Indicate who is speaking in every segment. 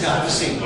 Speaker 1: have to see.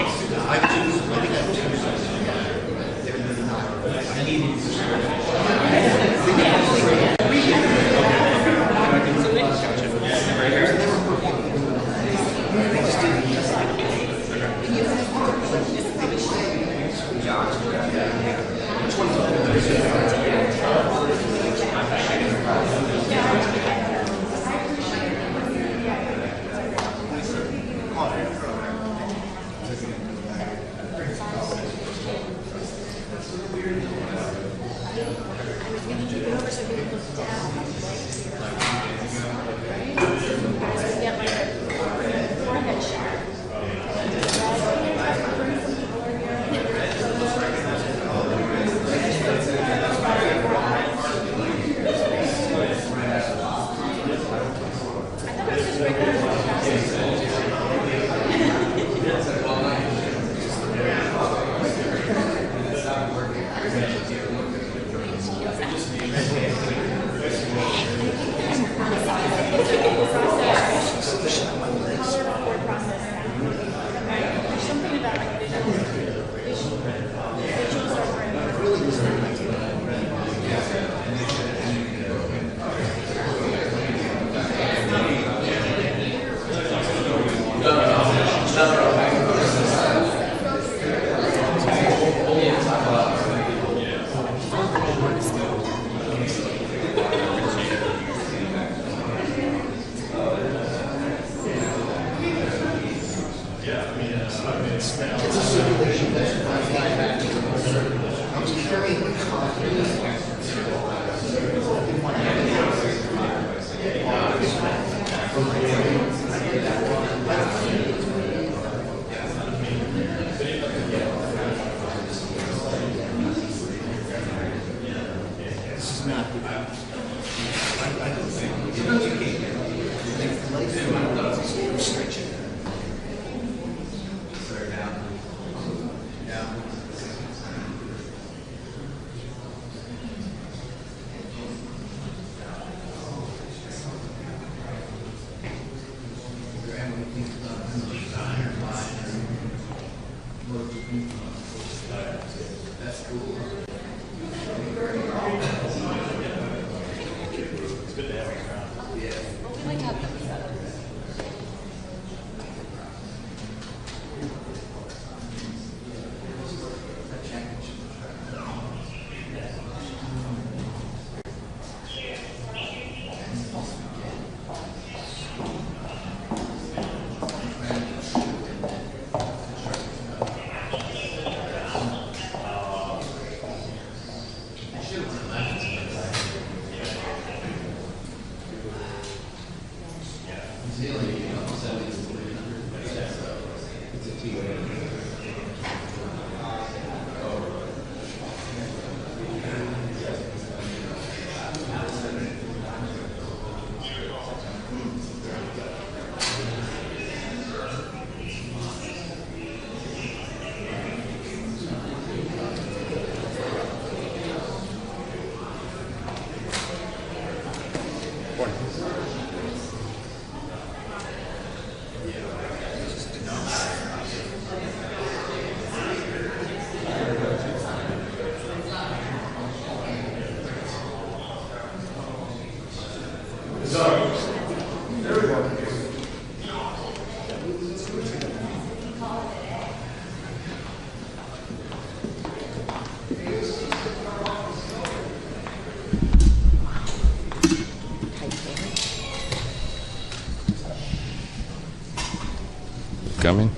Speaker 2: Coming.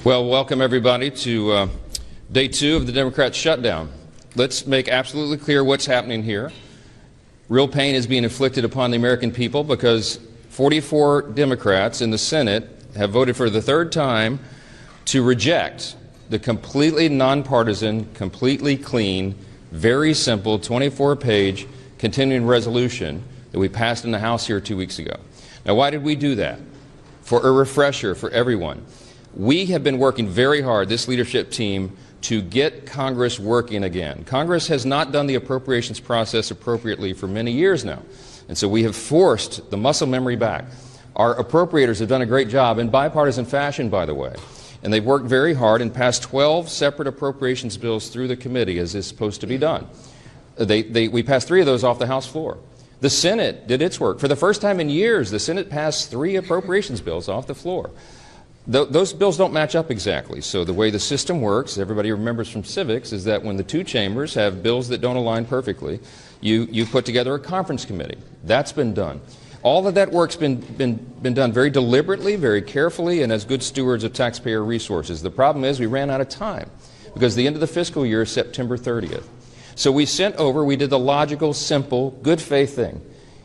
Speaker 2: Well, welcome everybody to day 2 of the Democrats' shutdown. Let's make absolutely clear what's happening here. Real pain is being inflicted upon the American people because 44 Democrats in the Senate have voted for the 3rd time to reject the completely nonpartisan, completely clean, very simple 24-page continuing resolution that we passed in the House here 2 weeks ago. Now, why did we do that? For a refresher for everyone. We have been working very hard, this leadership team, to get Congress working again. Congress has not done the appropriations process appropriately for many years now. And so we have forced the muscle memory back. Our appropriators have done a great job, in bipartisan fashion, by the way. And they've worked very hard and passed 12 separate appropriations bills through the committee, as is supposed to be done. We passed 3 of those off the House floor. The Senate did its work. For the first time in years, the Senate passed 3 appropriations bills off the floor. Those bills don't match up exactly. So the way the system works, everybody remembers from civics, is that when the 2 chambers have bills that don't align perfectly, you put together a conference committee. That's been done. All of that work's been done very deliberately, very carefully, and as good stewards of taxpayer resources. The problem is we ran out of time because the end of the fiscal year is September 30th. So we did the logical, simple, good faith thing.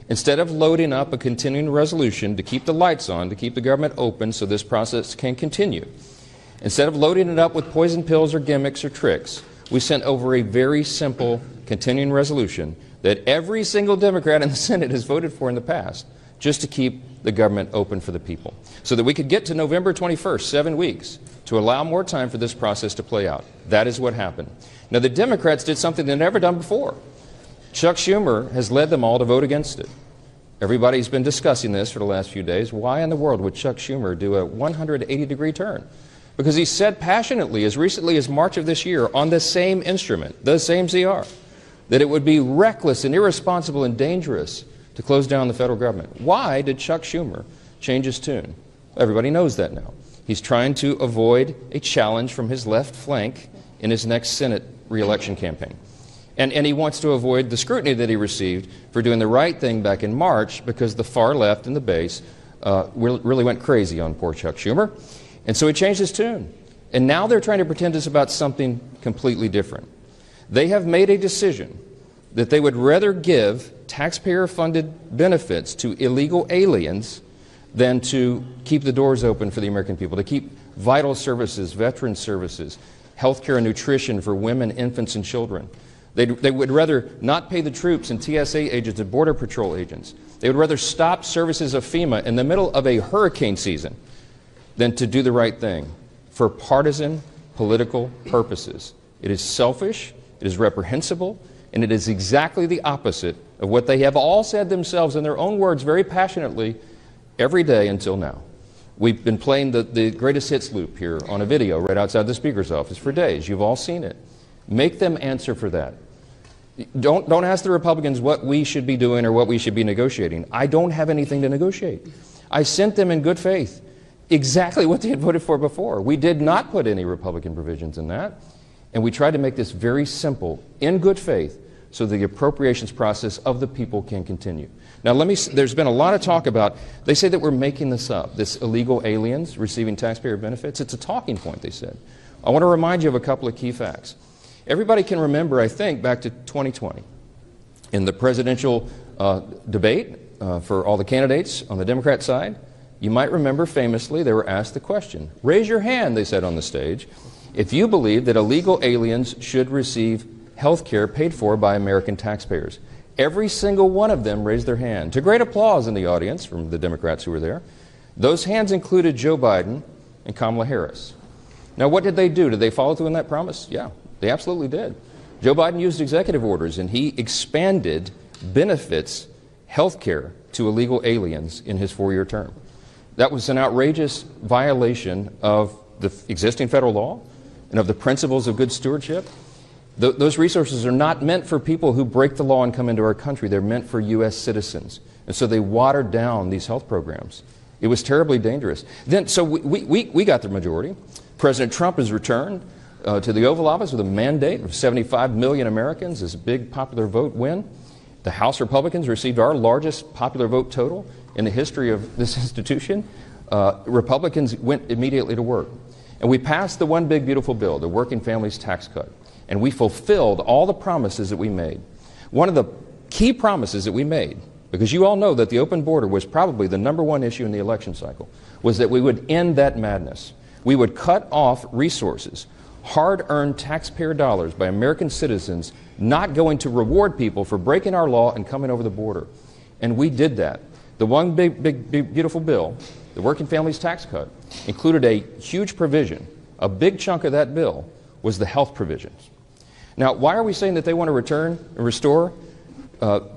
Speaker 2: Instead of loading up a continuing resolution to keep the lights on, to keep the government open so this process can continue, instead of loading it up with poison pills or gimmicks or tricks, we sent over a very simple continuing resolution that every single Democrat in the Senate has voted for in the past, just to keep the government open for the people, so that we could get to November 21st, 7 weeks, to allow more time for this process to play out. That is what happened. Now, the Democrats did something they've never done before. Chuck Schumer has led them all to vote against it. Everybody's been discussing this for the last few days. Why in the world would Chuck Schumer do a 180-degree turn? Because he said passionately, as recently as March of this year, on the same instrument, the same CR, that it would be reckless and irresponsible and dangerous to close down the federal government. Why did Chuck Schumer change his tune? Everybody knows that now. He's trying to avoid a challenge from his left flank in his next Senate re-election campaign. And he wants to avoid the scrutiny that he received for doing the right thing back in March, because the far left and the base really went crazy on poor Chuck Schumer. And so he changed his tune. And now they're trying to pretend it's about something completely different. They have made a decision that they would rather give taxpayer-funded benefits to illegal aliens than to keep the doors open for the American people, to keep vital services, veteran services, health care and nutrition for women, infants, and children. They would rather not pay the troops and TSA agents and Border Patrol agents. They would rather stop services of FEMA in the middle of a hurricane season than to do the right thing for partisan political purposes. It is selfish, it is reprehensible, and it is exactly the opposite of what they have all said themselves in their own words very passionately every day until now. We've been playing the greatest hits loop here on a video right outside the Speaker's office for days. You've all seen it. Make them answer for that. Don't ask the Republicans what we should be doing or what we should be negotiating. I don't have anything to negotiate. I sent them in good faith exactly what they had voted for before. We did not put any Republican provisions in that, and we tried to make this very simple, in good faith, so the appropriations process of the people can continue. Now, there's been a lot of talk about, they say that we're making this up, this illegal aliens receiving taxpayer benefits. It's a talking point, they said. I want to remind you of a couple of key facts. Everybody can remember, I think, back to 2020. In the presidential debate for all the candidates on the Democrat side, you might remember famously they were asked the question, raise your hand, they said on the stage, if you believe that illegal aliens should receive health care paid for by American taxpayers. Every single one of them raised their hand, to great applause in the audience from the Democrats who were there. Those hands included Joe Biden and Kamala Harris. Now, what did they do? Did they follow through on that promise? Yeah, they absolutely did. Joe Biden used executive orders, and he expanded benefits, health care, to illegal aliens in his 4-year term. That was an outrageous violation of the existing federal law and of the principles of good stewardship. Those resources are not meant for people who break the law and come into our country. They're meant for U.S. citizens. And so they watered down these health programs. It was terribly dangerous. So we got the majority. President Trump has returned to the Oval Office with a mandate of 75 million Americans, this big popular vote win. The House Republicans received our largest popular vote total in the history of this institution. Republicans went immediately to work. And we passed the one big beautiful bill, the Working Families Tax Cut. And we fulfilled all the promises that we made. One of the key promises that we made, because you all know that the open border was probably the #1 issue in the election cycle, was that we would end that madness. We would cut off resources, hard-earned taxpayer dollars by American citizens not going to reward people for breaking our law and coming over the border. And we did that. The one big beautiful bill, the Working Families Tax Cut, included a huge provision. A big chunk of that bill was the health provisions. Now, why are we saying that they want to return and restore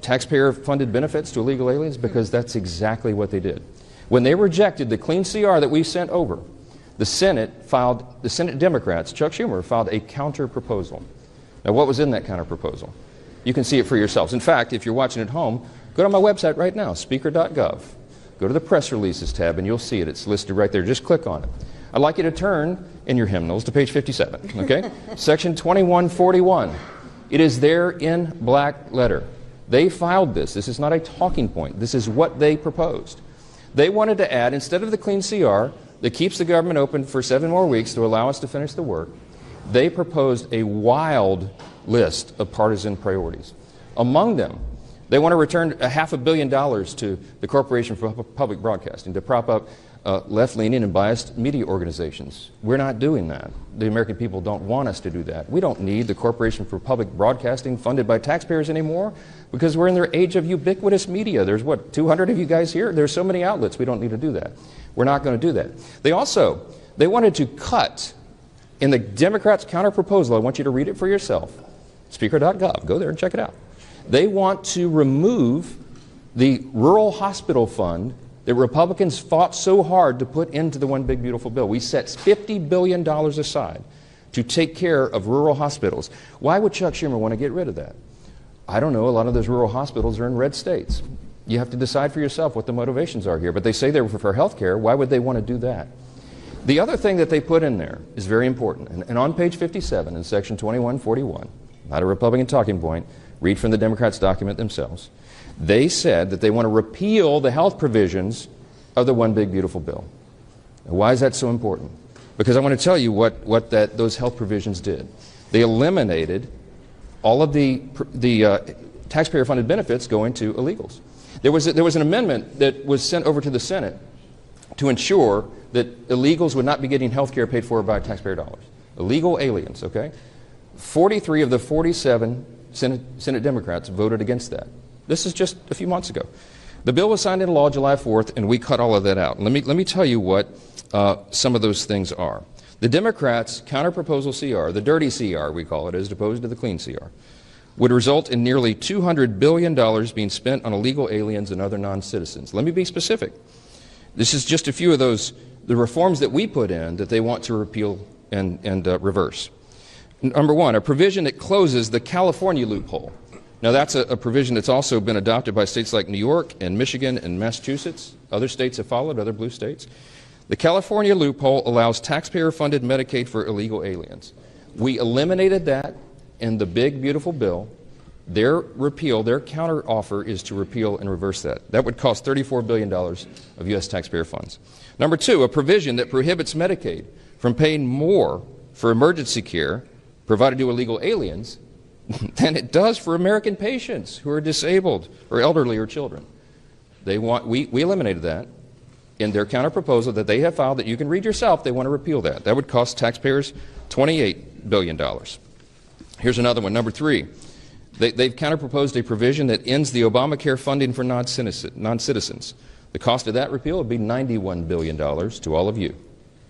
Speaker 2: taxpayer-funded benefits to illegal aliens? Because that's exactly what they did. When they rejected the clean CR that we sent over, the Senate Democrats, Chuck Schumer, filed a counter-proposal. Now, what was in that counter-proposal? You can see it for yourselves. In fact, if you're watching at home, go to my website right now, speaker.gov. Go to the press releases tab and you'll see it. It's listed right there. Just click on it. I'd like you to turn in your hymnals to page 57, okay? Section 2141. It is there in black letter. They filed this. This is not a talking point. This is what they proposed. They wanted to add, instead of the clean CR that keeps the government open for 7 more weeks to allow us to finish the work, they proposed a wild list of partisan priorities. Among them, they want to return $500 million to the Corporation for Public Broadcasting to prop up left-leaning and biased media organizations. We're not doing that. The American people don't want us to do that. We don't need the Corporation for Public Broadcasting funded by taxpayers anymore because we're in their age of ubiquitous media. There's, what, 200 of you guys here? There's so many outlets. We don't need to do that. We're not going to do that. They wanted to cut, in the Democrats' counter-proposal, I want you to read it for yourself, speaker.gov. Go there and check it out. They want to remove the rural hospital fund that Republicans fought so hard to put into the One Big Beautiful Bill. We set $50 billion aside to take care of rural hospitals. Why would Chuck Schumer want to get rid of that? I don't know. A lot of those rural hospitals are in red states. You have to decide for yourself what the motivations are here. But they say they're for health care. Why would they want to do that? The other thing that they put in there is very important. And on page 57 in section 2141, not a Republican talking point, read from the Democrats' document themselves. They said that they want to repeal the health provisions of the One Big Beautiful Bill. Now, why is that so important? Because I want to tell you what those health provisions did. They eliminated all of the taxpayer-funded benefits going to illegals. There was an amendment that was sent over to the Senate to ensure that illegals would not be getting health care paid for by taxpayer dollars. Illegal aliens, okay? 43 of the 47 Senate Democrats voted against that. This is just a few months ago. The bill was signed into law July 4th, and we cut all of that out. Let me tell you what some of those things are. The Democrats' counter-proposal CR, the dirty CR we call it, as opposed to the clean CR, would result in nearly $200 billion being spent on illegal aliens and other non-citizens. Let me be specific. This is just a few of the reforms that we put in that they want to repeal and reverse. Number one, a provision that closes the California loophole. Now, that's a provision that's also been adopted by states like New York and Michigan and Massachusetts. Other states have followed, other blue states. The California loophole allows taxpayer-funded Medicaid for illegal aliens. We eliminated that in the big, beautiful bill. Their counter-offer is to repeal and reverse that. That would cost $34 billion of U.S. taxpayer funds. Number two, a provision that prohibits Medicaid from paying more for emergency care provided to illegal aliens than it does for American patients who are disabled or elderly or children. We eliminated that in their counter-proposal that they have filed that you can read yourself. They want to repeal that. That would cost taxpayers $28 billion. Here's another one, number three. They've counter-proposed a provision that ends the Obamacare funding for non-citizens. The cost of that repeal would be $91 billion to all of you.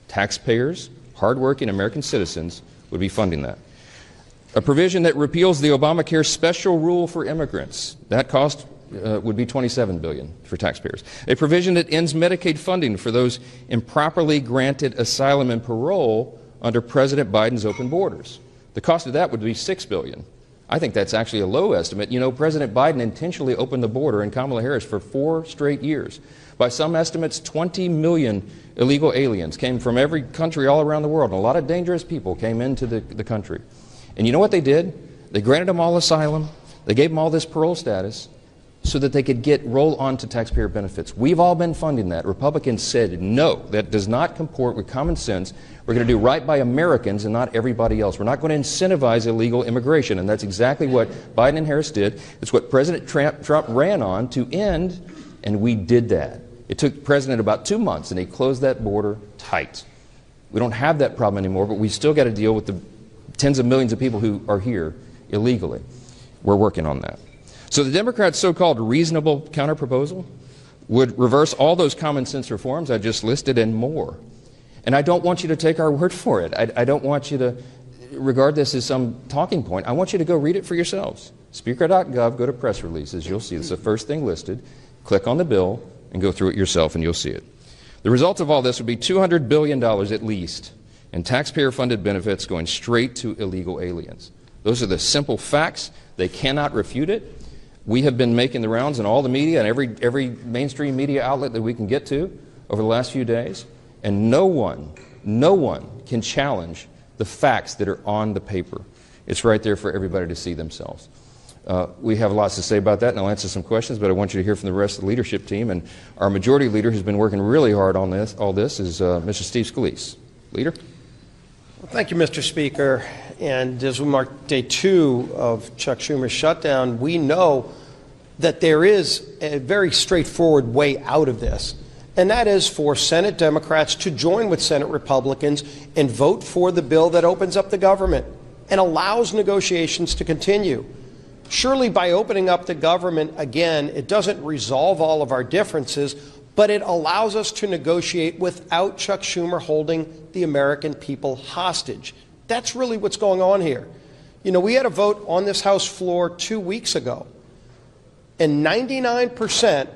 Speaker 2: Taxpayers, hardworking American citizens, would be funding that. A provision that repeals the Obamacare special rule for immigrants. That cost would be $27 billion for taxpayers. A provision that ends Medicaid funding for those improperly granted asylum and parole under President Biden's open borders. The cost of that would be $6 billion. I think that's actually a low estimate. You know, President Biden intentionally opened the border and Kamala Harris for 4 straight years. By some estimates, 20 million illegal aliens came from every country all around the world, and a lot of dangerous people came into the country. And you know what they did? They granted them all asylum. They gave them all this parole status so that they could roll on to taxpayer benefits. We've all been funding that. Republicans said, no, that does not comport with common sense. We're going to do right by Americans and not everybody else. We're not going to incentivize illegal immigration. And that's exactly what Biden and Harris did. It's what President Trump ran on to end, and we did that. It took the president about 2 months, and he closed that border tight. We don't have that problem anymore, but we still got to deal with the tens of millions of people who are here illegally. We're working on that. So the Democrats' so-called reasonable counterproposal would reverse all those common sense reforms I just listed and more. And I don't want you to take our word for it. I don't want you to regard this as some talking point. I want you to go read it for yourselves. Speaker.gov, go to press releases. You'll see it's the first thing listed. Click on the bill and go through it yourself and you'll see it. The result of all this would be $200 billion at least in taxpayer-funded benefits going straight to illegal aliens. Those are the simple facts. They cannot refute it. We have been making the rounds in all the media and every mainstream media outlet that we can get to over the last few days, and no one can challenge the facts that are on the paper. It's right there for everybody to see themselves. We have lots to say about that, and I'll answer some questions, but I want you to hear from the rest of the leadership team. And our majority leader who's been working really hard on all this is Mr. Steve Scalise. Leader?
Speaker 1: Well, thank you, Mr. Speaker. And as we mark day 2 of Chuck Schumer's shutdown, we know that there is a very straightforward way out of this, and that is for Senate Democrats to join with Senate Republicans and vote for the bill that opens up the government and allows negotiations to continue. Surely by opening up the government again, it doesn't resolve all of our differences, but it allows us to negotiate without Chuck Schumer holding the American people hostage. That's really what's going on here. You know, we had a vote on this House floor 2 weeks ago, and 99%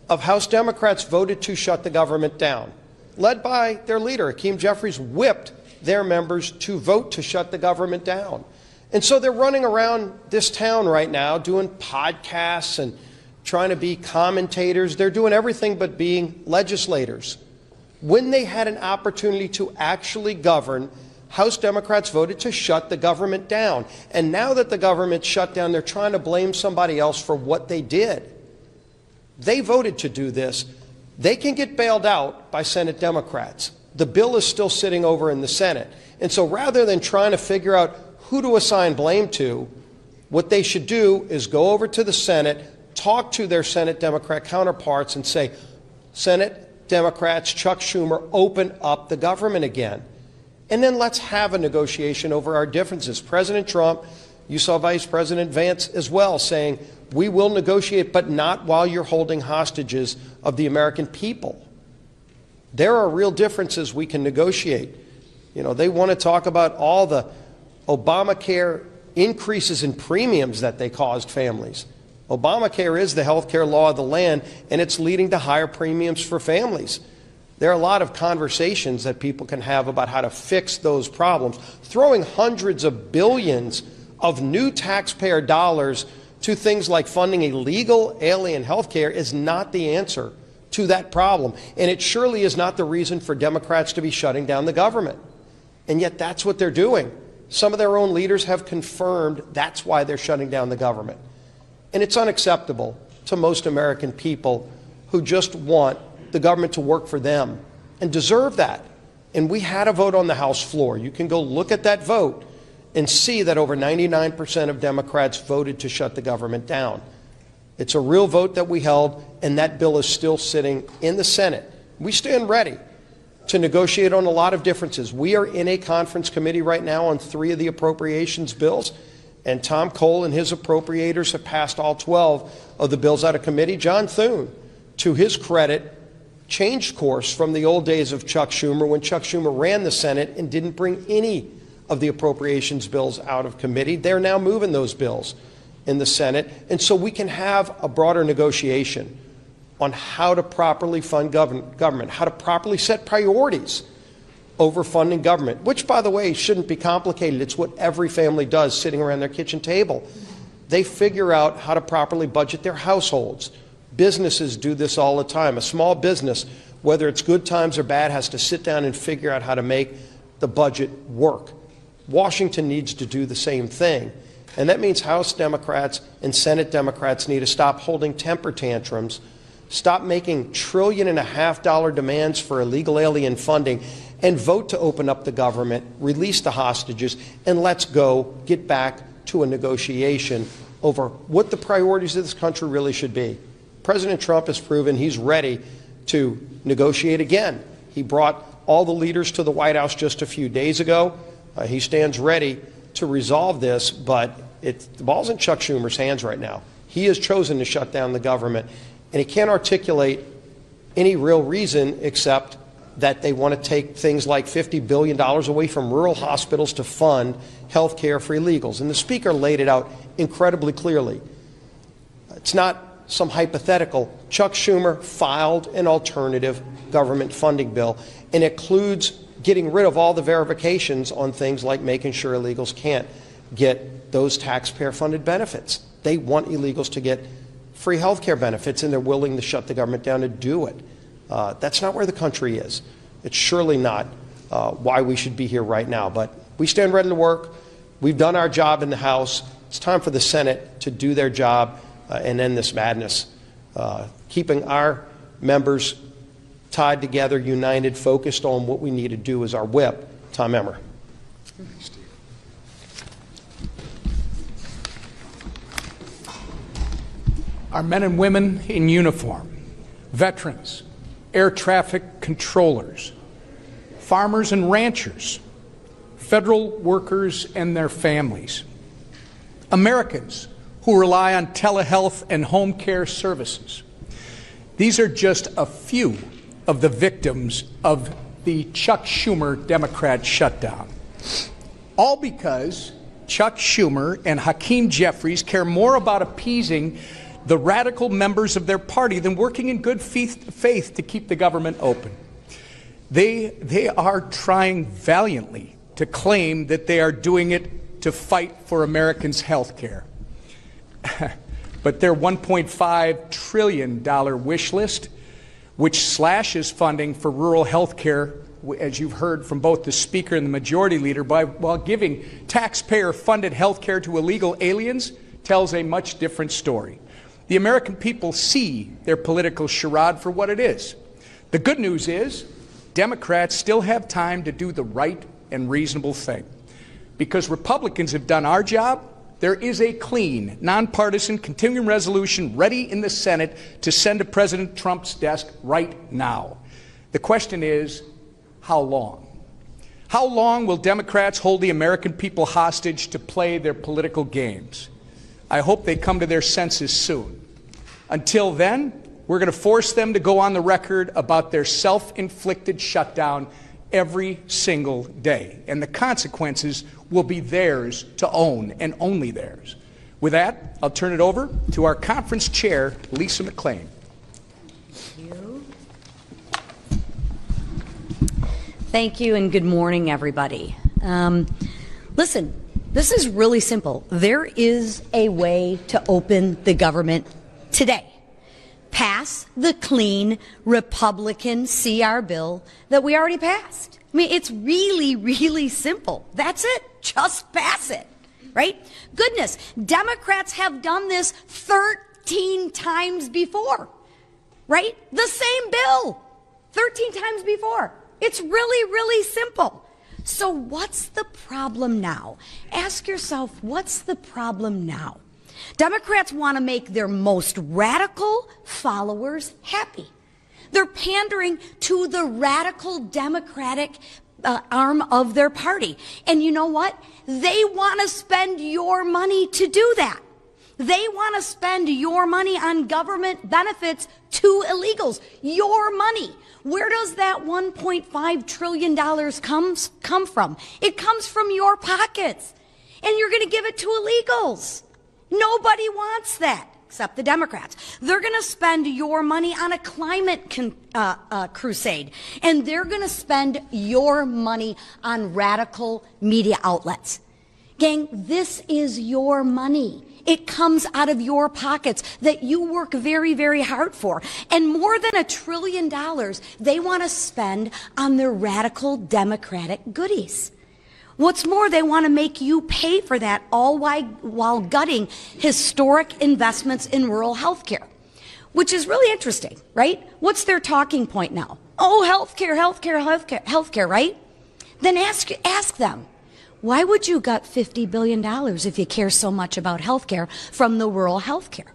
Speaker 1: of House Democrats voted to shut the government down, led by their leader. Hakeem Jeffries whipped their members to vote to shut the government down. And so they're running around this town right now doing podcasts and trying to be commentators. They're doing everything but being legislators. When they had an opportunity to actually govern, House Democrats voted to shut the government down. And now that the government's shut down, they're trying to blame somebody else for what they did. They voted to do this. They can get bailed out by Senate Democrats. The bill is still sitting over in the Senate. And so rather than trying to figure out who to assign blame to, what they should do is go over to the Senate, talk to their Senate Democrat counterparts and say, Senate Democrats, Chuck Schumer, open up the government again. And then let's have a negotiation over our differences. President Trump, you saw Vice President Vance as well saying, we will negotiate, but not while you're holding hostages of the American people. There are real differences we can negotiate. You know, they want to talk about all the Obamacare increases in premiums that they caused families. Obamacare is the health care law of the land, and it's leading to higher premiums for families. There are a lot of conversations that people can have about how to fix those problems. Throwing hundreds of billions of new taxpayer dollars to things like funding illegal alien health care is not the answer to that problem. And it surely is not the reason for Democrats to be shutting down the government. And yet that's what they're doing. Some of their own leaders have confirmed that's why they're shutting down the government. And it's unacceptable to most American people who just want the government to work for them and deserve that. And we had a vote on the House floor. You can go look at that vote and see that over 99% of Democrats voted to shut the government down. It's a real vote that we held, and that bill is still sitting in the Senate. We stand ready to negotiate on a lot of differences. We are in a conference committee right now on 3 of the appropriations bills, and Tom Cole and his appropriators have passed all 12 of the bills out of committee. John Thune, to his credit, changed course from the old days of Chuck Schumer when Chuck Schumer ran the Senate and didn't bring any of the appropriations bills out of committee. They're now moving those bills in the Senate, and so we can have a broader negotiation on how to properly fund government, how to properly set priorities over funding government, which, by the way, shouldn't be complicated. It's what every family does sitting around their kitchen table. They figure out how to properly budget their households. Businesses do this all the time. A small business, whether it's good times or bad, has to sit down and figure out how to make the budget work. Washington needs to do the same thing. And that means House Democrats and Senate Democrats need to stop holding temper tantrums, stop making $1.5 trillion demands for illegal alien funding, and vote to open up the government, release the hostages, and let's go get back to a negotiation over what the priorities of this country really should be. President Trump has proven he's ready to negotiate again. He brought all the leaders to the White House just a few days ago. He stands ready to resolve this, but the ball's in Chuck Schumer's hands right now. He has chosen to shut down the government, and he can't articulate any real reason except that they want to take things like $50 billion away from rural hospitals to fund health care for illegals. And the Speaker laid it out incredibly clearly. It's not some hypothetical Chuck Schumer filed an alternative government funding bill, and it includes getting rid of all the verifications on things like making sure illegals can't get those taxpayer-funded benefits. They want illegals to get free health care benefits, and they're willing to shut the government down to do it. That's not where the country is. It's surely not why we should be here right now. But we stand ready to work. We've done our job in the House. It's time for the Senate to do their job and end this madness. Keeping our members tied together, united, focused on what we need to do is our whip. Tom Emmer.
Speaker 3: Our men and women in uniform, veterans, air traffic controllers, farmers and ranchers, federal workers and their families, Americans who rely on telehealth and home care services. These are just a few of the victims of the Chuck Schumer Democrat shutdown. All because Chuck Schumer and Hakeem Jeffries care more about appeasing the radical members of their party than working in good faith to keep the government open. They are trying valiantly to claim that they are doing it to fight for Americans' health care. But their $1.5 trillion wish list, which slashes funding for rural health care, as you've heard from both the Speaker and the Majority Leader, while giving taxpayer-funded health care to illegal aliens, tells a much different story. The American people see their political charade for what it is. The good news is Democrats still have time to do the right and reasonable thing. Because Republicans have done our job, there is a clean, nonpartisan continuing resolution ready in the Senate to send to President Trump's desk right now. The question is, how long? How long will Democrats hold the American people hostage to play their political games? I hope they come to their senses soon. Until then, we're going to force them to go on the record about their self-inflicted shutdown every single day. And the consequences will be theirs to own, and only theirs. With that, I'll turn it over to our conference chair, Lisa McClain.
Speaker 4: Thank you, and good morning, everybody. Listen, this is really simple. There is a way to open the government today. Pass the clean Republican CR bill that we already passed. I mean, it's really, really simple. That's it. Just pass it, right? Goodness, Democrats have done this 13 times before, right? The same bill, 13 times before. It's really, really simple. So what's the problem now? Ask yourself, what's the problem now? Democrats want to make their most radical followers happy. They're pandering to the radical Democratic arm of their party. And you know what? They want to spend your money to do that. They want to spend your money on government benefits to illegals. Your money. Where does that $1.5 trillion come from? It comes from your pockets. And you're going to give it to illegals. Nobody wants that, except the Democrats. They're going to spend your money on a climate crusade. And they're going to spend your money on radical media outlets. Gang, this is your money. It comes out of your pockets that you work very, very hard for. And more than $1 trillion they want to spend on their radical Democratic goodies. What's more, they want to make you pay for that all while gutting historic investments in rural health care, which is really interesting, right? What's their talking point now? Oh, health care, right? Then ask them, why would you gut $50 billion if you care so much about health care from the rural health care?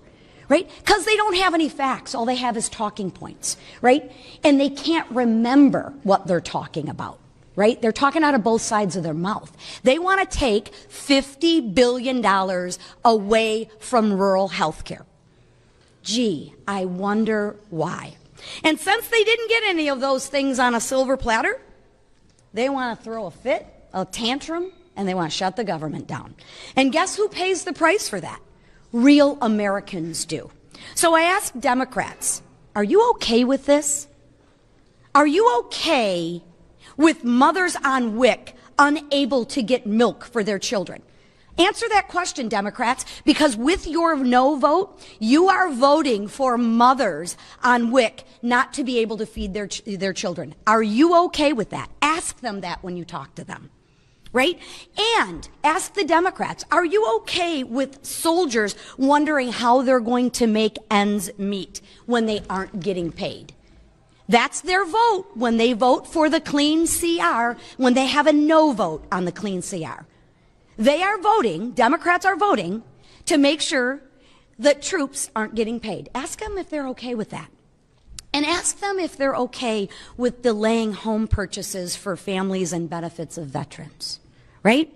Speaker 4: Right? Because they don't have any facts. All they have is talking points, right? And they can't remember what they're talking about. Right? They're talking out of both sides of their mouth. They want to take $50 billion away from rural health care. Gee, I wonder why. And since they didn't get any of those things on a silver platter, they want to throw a fit, a tantrum, and they want to shut the government down. And guess who pays the price for that? Real Americans do. So I asked Democrats, are you okay with this? Are you okay with mothers on WIC unable to get milk for their children? Answer that question, Democrats, because with your no vote, you are voting for mothers on WIC not to be able to feed their children. Are you okay with that? Ask them that when you talk to them, right? And ask the Democrats, are you okay with soldiers wondering how they're going to make ends meet when they aren't getting paid? That's their vote when they vote for the clean CR, when they have a no vote on the clean CR. They are voting, Democrats are voting, to make sure that troops aren't getting paid. Ask them if they're okay with that. And ask them if they're okay with delaying home purchases for families and benefits of veterans. Right?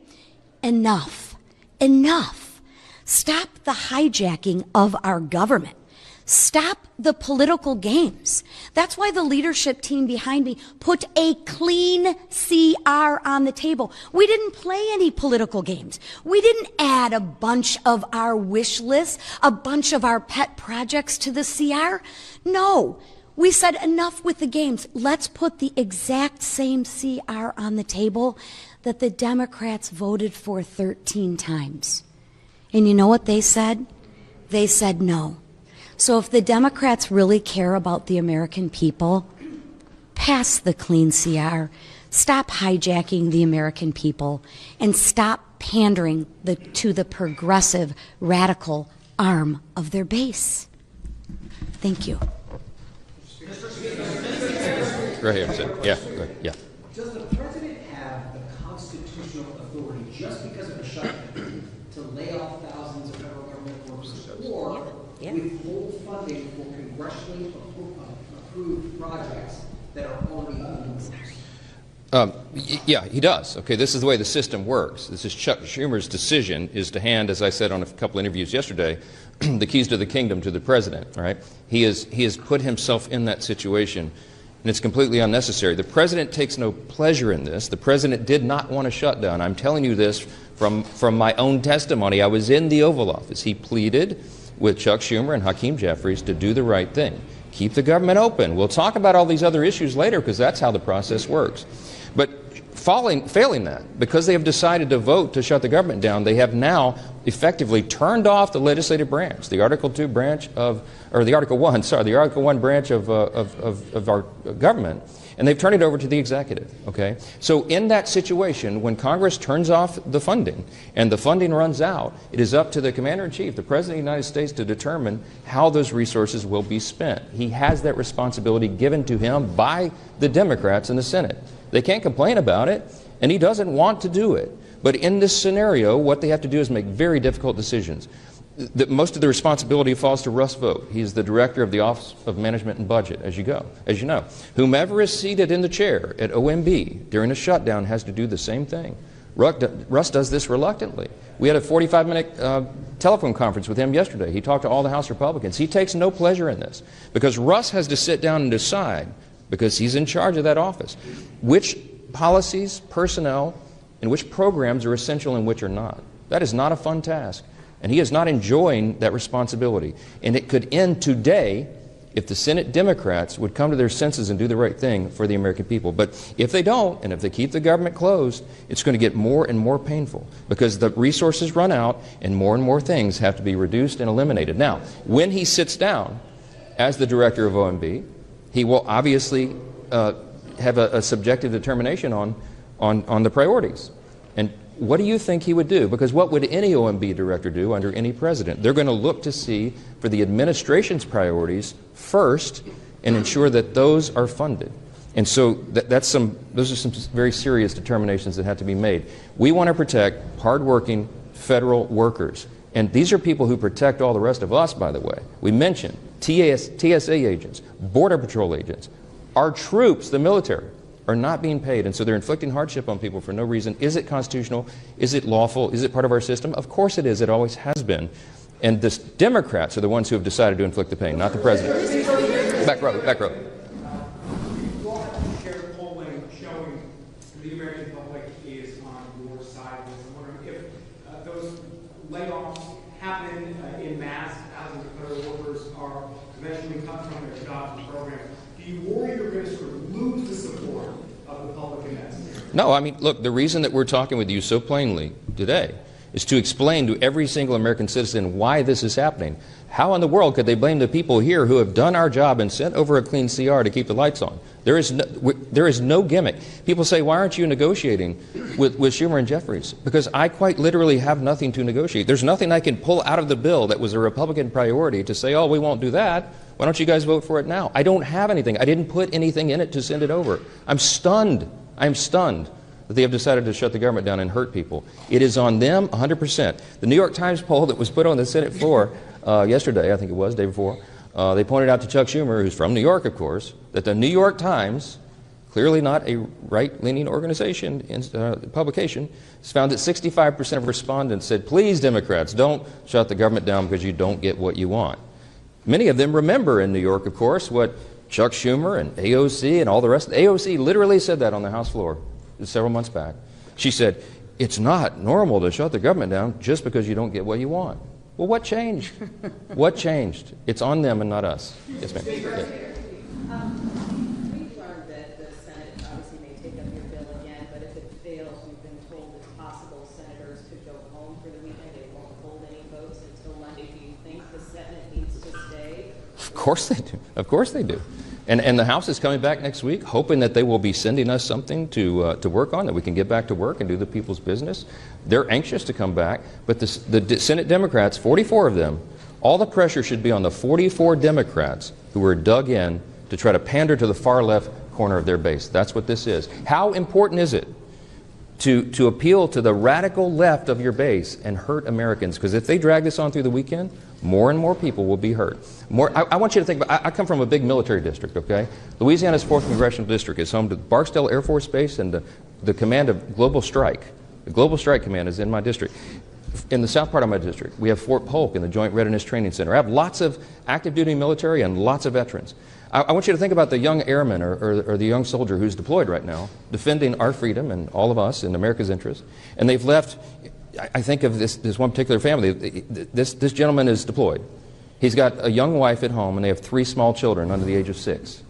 Speaker 4: Enough. Enough. Stop the hijacking of our government. Stop the political games. That's why the leadership team behind me put a clean CR on the table. We didn't play any political games. We didn't add a bunch of our wish lists, a bunch of our pet projects to the CR. No, we said enough with the games. Let's put the exact same CR on the table that the Democrats voted for 13 times. And you know what they said? They said no. So if the Democrats really care about the American people, pass the clean CR, stop hijacking the American people, and stop pandering to the progressive, radical arm of their base. Thank you.
Speaker 2: Right here, yeah, yeah.
Speaker 5: Does the president have the constitutional authority, just because of a shutdown, to lay off thousands of federal government workers, or withhold funding for congressionally approved projects that are already underway?
Speaker 2: Yeah, he does. Okay, this is the way the system works. This is Chuck Schumer's decision is to hand, as I said on a couple interviews yesterday, the keys to the kingdom to the president. Right? He has put himself in that situation, and it's completely unnecessary. The president takes no pleasure in this. The president did not want a shutdown. I'm telling you this from my own testimony. I was in the Oval Office. He pleaded with Chuck Schumer and Hakeem Jeffries to do the right thing. Keep the government open. We'll talk about all these other issues later because that's how the process works. But failing that, because they have decided to vote to shut the government down, they have now effectively turned off the legislative branch, the Article 2 branch of, or the Article 1, sorry, the Article 1 branch of our government, and they've turned it over to the executive, okay? So in that situation, when Congress turns off the funding and the funding runs out, it is up to the Commander-in-Chief, the President of the United States, to determine how those resources will be spent. He has that responsibility given to him by the Democrats in the Senate. They can't complain about it, and he doesn't want to do it. But in this scenario, what they have to do is make very difficult decisions. Most of the responsibility falls to Russ Vought. He's the director of the Office of Management and Budget, as you know. Whomever is seated in the chair at OMB during a shutdown has to do the same thing. Russ does this reluctantly. We had a 45-minute telephone conference with him yesterday. He talked to all the House Republicans. He takes no pleasure in this because Russ has to sit down and decide, because he's in charge of that office, which policies, personnel, and which programs are essential and which are not. That is not a fun task. And he is not enjoying that responsibility. And it could end today if the Senate Democrats would come to their senses and do the right thing for the American people. But if they don't, and if they keep the government closed, it's going to get more and more painful because the resources run out and more things have to be reduced and eliminated. Now, when he sits down as the director of OMB, he will obviously have a subjective determination on the priorities. And what do you think he would do? Because what would any OMB director do under any president? They're going to look to see for the administration's priorities first and ensure that those are funded. And so those are some very serious determinations that have to be made. We want to protect hardworking federal workers. And these are people who protect all the rest of us, by the way. We mentioned TSA agents, Border Patrol agents. Our troops, the military, are not being paid, and so they're inflicting hardship on people for no reason. Is it constitutional? Is it lawful? Is it part of our system? Of course it is. It always has been. And the Democrats are the ones who have decided to inflict the pain, not the president. Back row, back row.
Speaker 6: You all have shared polling showing the American public is on your side. I'm wondering if those layoffs happen in mass, thousands of federal workers are eventually cut from their jobs and programs. Do you worry you're going to sort of lose the support of the public in that scenario?
Speaker 2: No, I mean, look, the reason that we're talking with you so plainly today is to explain to every single American citizen why this is happening. How in the world could they blame the people here who have done our job and sent over a clean CR to keep the lights on? There is no gimmick. People say, why aren't you negotiating with Schumer and Jeffries? Because I quite literally have nothing to negotiate. There's nothing I can pull out of the bill that was a Republican priority to say, oh, we won't do that. Why don't you guys vote for it now? I don't have anything. I didn't put anything in it to send it over. I'm stunned. I'm stunned that they have decided to shut the government down and hurt people. It is on them 100%. The New York Times poll that was put on the Senate floor yesterday, I think it was, day before, they pointed out to Chuck Schumer, who's from New York, of course, that the New York Times, clearly not a right-leaning organization, publication, has found that 65% of respondents said, please, Democrats, don't shut the government down because you don't get what you want. Many of them remember in New York, of course, what Chuck Schumer and AOC and all the rest. AOC literally said that on the House floor several months back. She said, it's not normal to shut the government down just because you don't get what you want. Well, what changed? What changed? It's on them and not us. Yes, ma'am.
Speaker 7: We've learned that the Senate obviously may take up your bill again, but if it fails, we've been told it's possible senators could go home for the weekend. They won't hold any votes until Monday. Do you think the Senate needs to stay?
Speaker 2: Of course they do. Of course they do. And the House is coming back next week, hoping that they will be sending us something to work on, that we can get back to work and do the people's business. They're anxious to come back, but the Senate Democrats, 44 of them, all the pressure should be on the 44 Democrats who are dug in to try to pander to the far left corner of their base. That's what this is. How important is it to appeal to the radical left of your base and hurt Americans? Because if they drag this on through the weekend, more and more people will be hurt. I want you to think about, I come from a big military district, okay? Louisiana's 4th Congressional District is home to Barksdale Air Force Base and the command of Global Strike. The Global Strike Command is in my district. In the south part of my district, we have Fort Polk and the Joint Readiness Training Center. I have lots of active duty military and lots of veterans. I want you to think about the young airman or the young soldier who's deployed right now, defending our freedom and all of us in America's interest. And they've left, I think of this one particular family. This gentleman is deployed. He's got a young wife at home and they have 3 small children under the age of 6.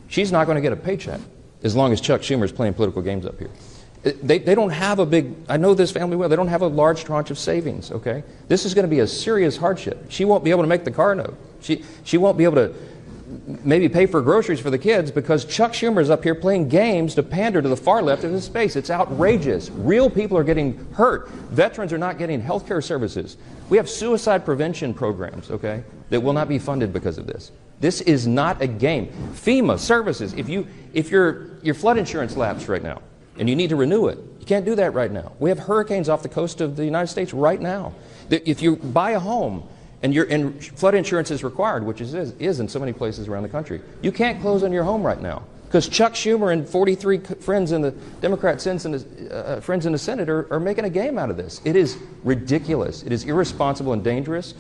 Speaker 2: She's not going to get a paycheck as long as Chuck Schumer is playing political games up here. They don't have a big, I know this family well, they don't have a large tranche of savings, okay? This is going to be a serious hardship. She won't be able to make the car note. She won't be able to maybe pay for groceries for the kids because Chuck Schumer is up here playing games to pander to the far left of his space. It's outrageous. Real people are getting hurt. Veterans are not getting health care services. We have suicide prevention programs, okay, that will not be funded because of this. This is not a game. FEMA services, if your flood insurance lapsed right now and you need to renew it, you can't do that right now. We have hurricanes off the coast of the United States right now. If you buy a home and flood insurance is required, which is in so many places around the country, you can't close on your home right now because Chuck Schumer and 43 friends in the Democrat friends in the Senate are making a game out of this. It is ridiculous. It is irresponsible and dangerous.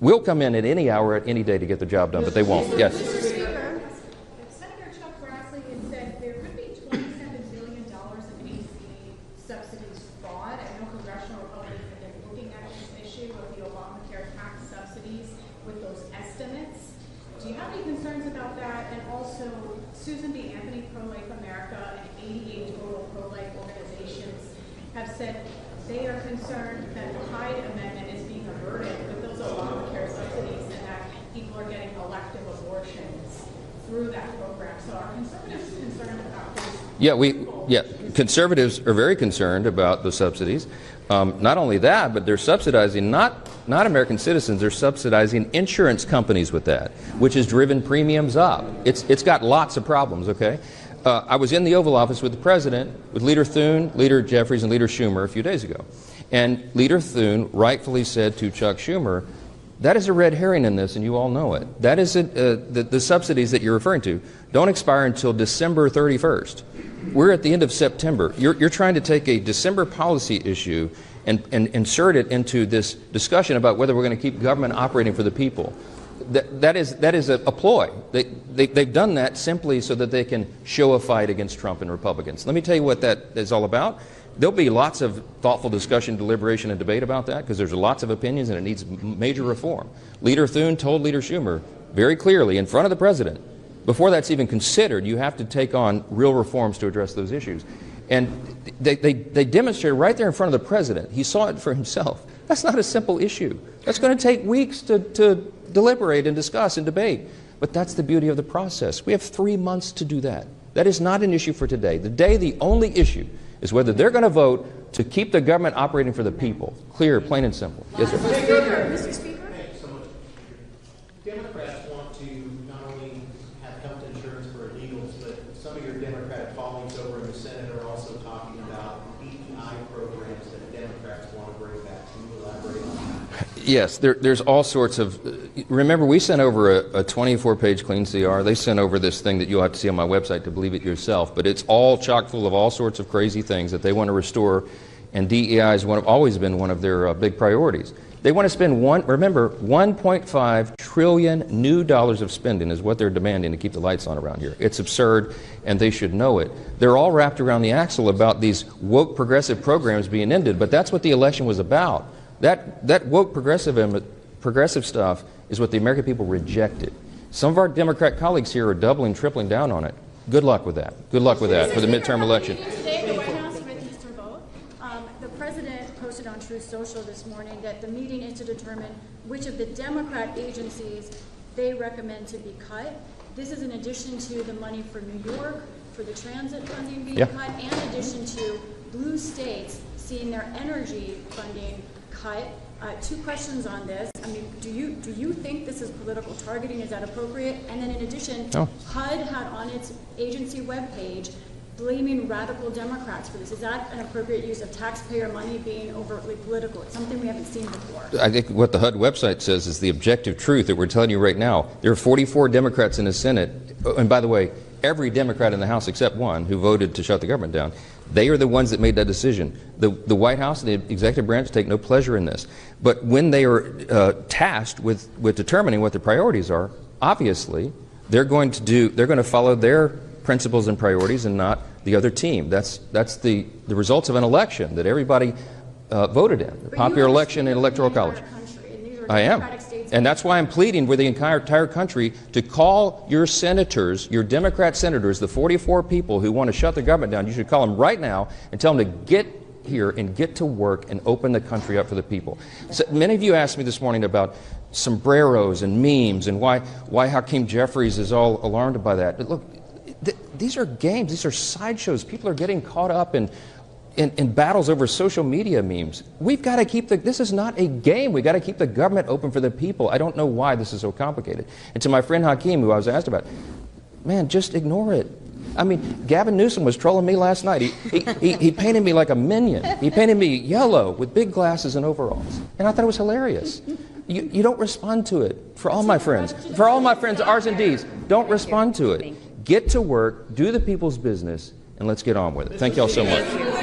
Speaker 2: We'll come in at any hour, at any day to get the job done, but they won't. Yes.
Speaker 8: Senator Chuck Grassley has said there could be $27 billion of ACA subsidies fraud. I know congressional Republicans have been looking at this issue of the Obamacare tax subsidies with those estimates. Do you have any concerns about that? And also, Susan B. Anthony, Pro-Life America, and 88 total pro-life organizations have said they are concerned that the Hyde Amendment is being averted with those Obamacare subsidies and that people are getting elective abortions through that program. So are conservatives concerned about this?
Speaker 2: Conservatives are very concerned about the subsidies. Not only that, but they're subsidizing not American citizens, they're subsidizing insurance companies with that, which has driven premiums up. It's got lots of problems, okay? I was in the Oval Office with the President, with Leader Thune, Leader Jeffries, and Leader Schumer a few days ago. And Leader Thune rightfully said to Chuck Schumer, that is a red herring in this, and you all know it. That is the subsidies that you're referring to don't expire until December 31st. We're at the end of September. You're trying to take a December policy issue and insert it into this discussion about whether we're going to keep government operating for the people. That is a ploy. They've done that simply so that they can show a fight against Trump and Republicans. Let me tell you what that is all about. There'll be lots of thoughtful discussion, deliberation, and debate about that because there's lots of opinions and it needs major reform. Leader Thune told Leader Schumer, very clearly in front of the president. Before that's even considered, you have to take on real reforms to address those issues. And they demonstrated right there in front of the president. He saw it for himself. That's not a simple issue. That's going to take weeks to deliberate and discuss and debate. But that's the beauty of the process. We have 3 months to do that. That is not an issue for today. Today, the only issue is whether they're going to vote to keep the government operating for the people. Clear, plain and simple. Yes, sir.
Speaker 8: Mr. Speaker?
Speaker 9: Thank you so much. Democrats want to not only have health insurance for illegals, but some of your Democratic colleagues over in the Senate are also talking about DEI programs that Democrats want to bring back. Can you elaborate on that?
Speaker 2: Yes, there's all sorts of... Remember, we sent over a 24-page clean CR. They sent over this thing that you'll have to see on my website to believe it yourself, but it's all chock full of all sorts of crazy things that they want to restore, and DEI has always been one of their big priorities. They want to spend $1.5 trillion new dollars of spending is what they're demanding to keep the lights on around here. It's absurd, and they should know it. They're all wrapped around the axle about these woke progressive programs being ended, but that's what the election was about. That woke progressive stuff is what the American people rejected. Some of our Democrat colleagues here are doubling, tripling down on it. Good luck with that. Good luck with that for the midterm election.
Speaker 8: Today, the White House with Mr. Vogt, the president posted on Truth Social this morning that the meeting is to determine which of the Democrat agencies they recommend to be cut. This is in addition to the money for New York, for the transit funding being cut, and in addition to blue states seeing their energy funding cut. Two questions on this. I mean, do you think this is political targeting? Is that appropriate? And then in addition, HUD had on its agency webpage blaming radical Democrats for this. Is that an appropriate use of taxpayer money being overtly political? It's something we haven't seen before.
Speaker 2: I think what the HUD website says is the objective truth that we're telling you right now. There are 44 Democrats in the Senate, and by the way, every Democrat in the House except one who voted to shut the government down. They are the ones that made that decision. The White House and the executive branch take no pleasure in this. But when they are tasked with determining what their priorities are, obviously they're going to follow their principles and priorities and not the other team. That's the results of an election that everybody voted in, the popular election and electoral college. I am. And that's why I'm pleading with the entire country to call your senators, your Democrat senators, the 44 people who want to shut the government down. You should call them right now and tell them to get here and get to work and open the country up for the people. So many of you asked me this morning about sombreros and memes and why Hakeem Jeffries is all alarmed by that. But look, these are games. These are sideshows. People are getting caught up in battles over social media memes. We've got to keep this is not a game. We've got to keep the government open for the people. I don't know why this is so complicated. And to my friend Hakeem, who I was asked about, man, just ignore it. I mean, Gavin Newsom was trolling me last night. He painted me like a minion. He painted me yellow with big glasses and overalls. And I thought it was hilarious. You don't respond to it. For all my friends, R's and D's, don't respond to it. Get to work, do the people's business, and let's get on with it. Thank you all so much.